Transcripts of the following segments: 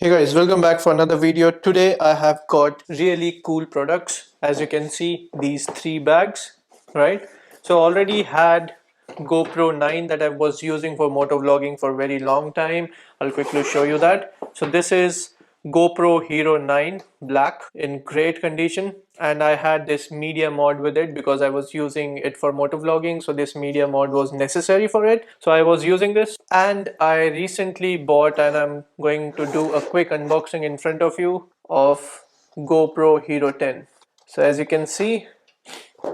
Hey guys, welcome back for another video. Today I have got really cool products. As you can see, these three bags, right? So already had GoPro 9 that I was using for motovlogging for a very long time. I'll quickly show you that. So this is GoPro Hero 9 Black in great condition, and I had this media mod with it because I was using it for motovlogging, so this media mod was necessary for it. So I was using this, and I recently bought, and I'm going to do a quick unboxing in front of you of GoPro Hero 10. So as you can see,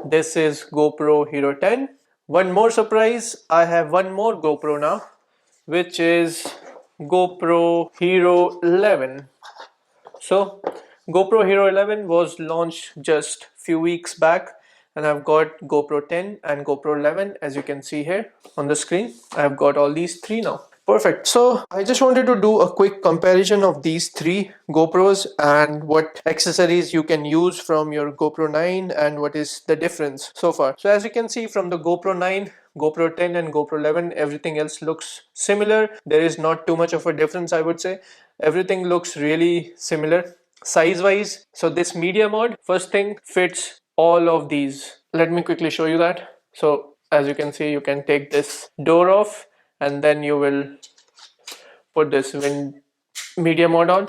this is GoPro Hero 10. One more surprise, I have one more GoPro now, which is GoPro Hero 11. So GoPro Hero 11 was launched just few weeks back, and I've got GoPro 10 and GoPro 11. As you can see here on the screen, I've got all these three now. Perfect. So I just wanted to do a quick comparison of these three GoPros and what accessories you can use from your GoPro 9 and what is the difference so far. So as you can see from the GoPro 9, GoPro 10 and GoPro 11, everything else looks similar. There is not too much of a difference, I would say. Everything looks really similar size wise. So this media mod, first thing, fits all of these. Let me quickly show you that. So as you can see, you can take this door off, and then you will put this media mod on.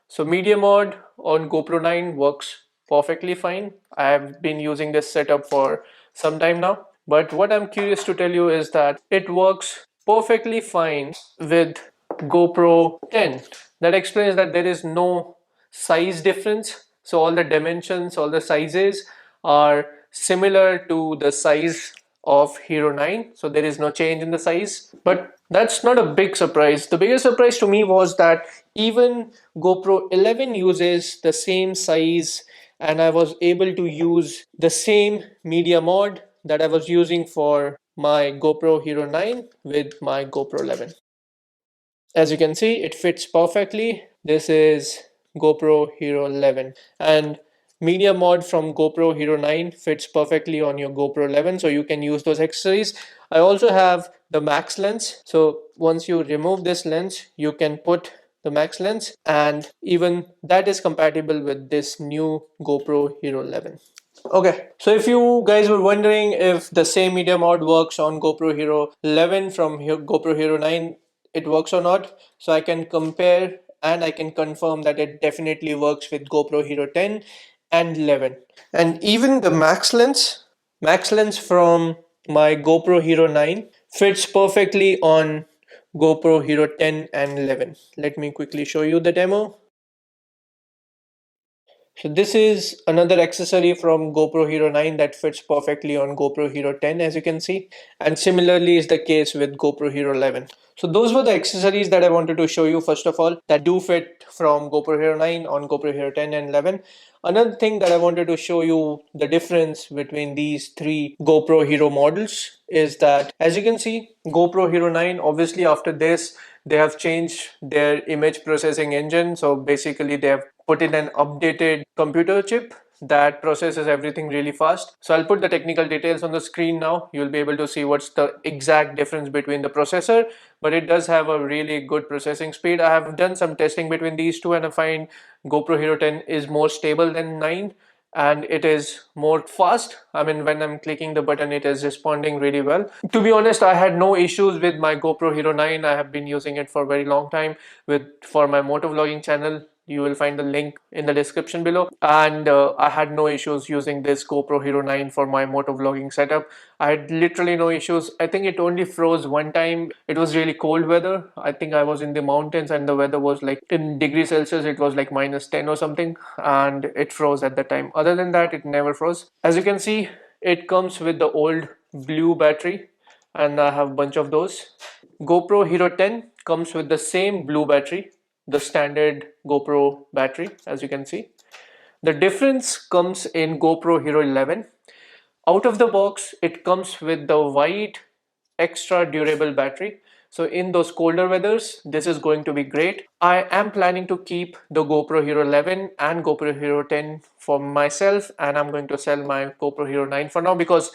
So media mod on GoPro 9 works perfectly fine. I have been using this setup for some time now, but what I'm curious to tell you is that it works perfectly fine with GoPro 10. That explains that there is no size difference. So all the dimensions, all the sizes are similar to the size of Hero 9. So there is no change in the size. But that's not a big surprise. The biggest surprise to me was that even GoPro 11 uses the same size, and I was able to use the same media mod that I was using for my GoPro Hero 9 with my GoPro 11. As you can see, it fits perfectly. This is GoPro Hero 11, and media mod from GoPro Hero 9 fits perfectly on your GoPro 11, so you can use those accessories. I also have the max lens, so once you remove this lens, you can put the max lens, and even that is compatible with this new GoPro Hero 11. Okay, so if you guys were wondering if the same media mod works on GoPro Hero 11 from GoPro Hero 9, it works or not, so I can compare and I can confirm that it definitely works with GoPro Hero 10 and 11. And even the max lens from my GoPro Hero 9 fits perfectly on GoPro Hero 10 and 11. Let me quickly show you the demo. So this is another accessory from GoPro Hero 9 that fits perfectly on GoPro Hero 10, as you can see, and similarly is the case with GoPro Hero 11. So those were the accessories that I wanted to show you first of all that do fit from GoPro Hero 9 on GoPro Hero 10 and 11. Another thing that I wanted to show you the difference between these three GoPro Hero models is that, as you can see, GoPro Hero 9, obviously after this they have changed their image processing engine. So basically they have put in an updated computer chip that processes everything really fast. So I'll put the technical details on the screen now. You'll be able to see what's the exact difference between the processor, but it does have a really good processing speed. I have done some testing between these two, and I find GoPro Hero 10 is more stable than 9, and it is more fast. I mean, when I'm clicking the button, it is responding really well. To be honest, I had no issues with my GoPro Hero 9. I have been using it for a very long time for my motovlogging channel. You will find the link in the description below, and I had no issues using this GoPro Hero 9 for my motovlogging setup. I had literally no issues. I think it only froze one time. It was really cold weather. I think I was in the mountains and the weather was like in degrees Celsius, it was like -10 or something, and it froze at the time. Other than that, it never froze. As you can see, it comes with the old blue battery, and I have a bunch of those. GoPro Hero 10 comes with the same blue battery, the standard GoPro battery, as you can see. The difference comes in GoPro Hero 11. Out of the box, it comes with the white extra durable battery. So in those colder weathers, this is going to be great. I am planning to keep the GoPro Hero 11 and GoPro Hero 10 for myself, and I'm going to sell my GoPro Hero 9 for now because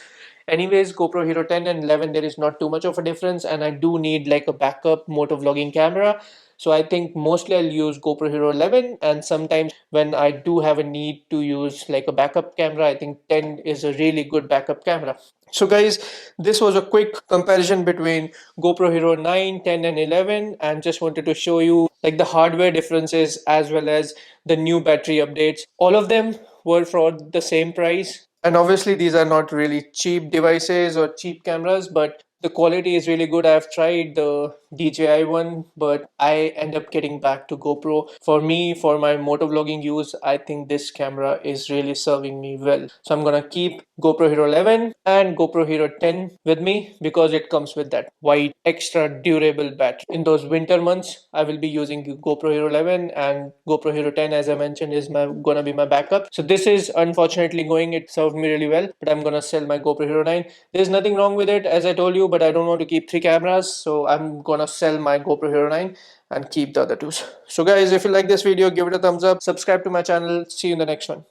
anyways, GoPro Hero 10 and 11, there is not too much of a difference, and I do need like a backup motovlogging camera. So I think mostly I'll use GoPro Hero 11, and sometimes when I do have a need to use like a backup camera, I think 10 is a really good backup camera. So guys, this was a quick comparison between GoPro Hero 9, 10 and 11, and just wanted to show you like the hardware differences as well as the new battery updates. All of them were for the same price. And obviously these are not really cheap devices or cheap cameras, but the quality is really good. I've tried the DJI one, but I end up getting back to GoPro. For me, for my motovlogging use, I think this camera is really serving me well. So I'm gonna keep GoPro Hero 11 and GoPro Hero 10 with me because it comes with that white extra durable battery. In those winter months, I will be using GoPro Hero 11, and GoPro Hero 10, as I mentioned, is gonna be my backup. So this is unfortunately going, it served me really well, but I'm gonna sell my GoPro Hero 9. There's nothing wrong with it, as I told you, but I don't want to keep three cameras, so I'm gonna sell my GoPro Hero 9 and keep the other two. So guys, if you like this video, give it a thumbs up, subscribe to my channel. See you in the next one.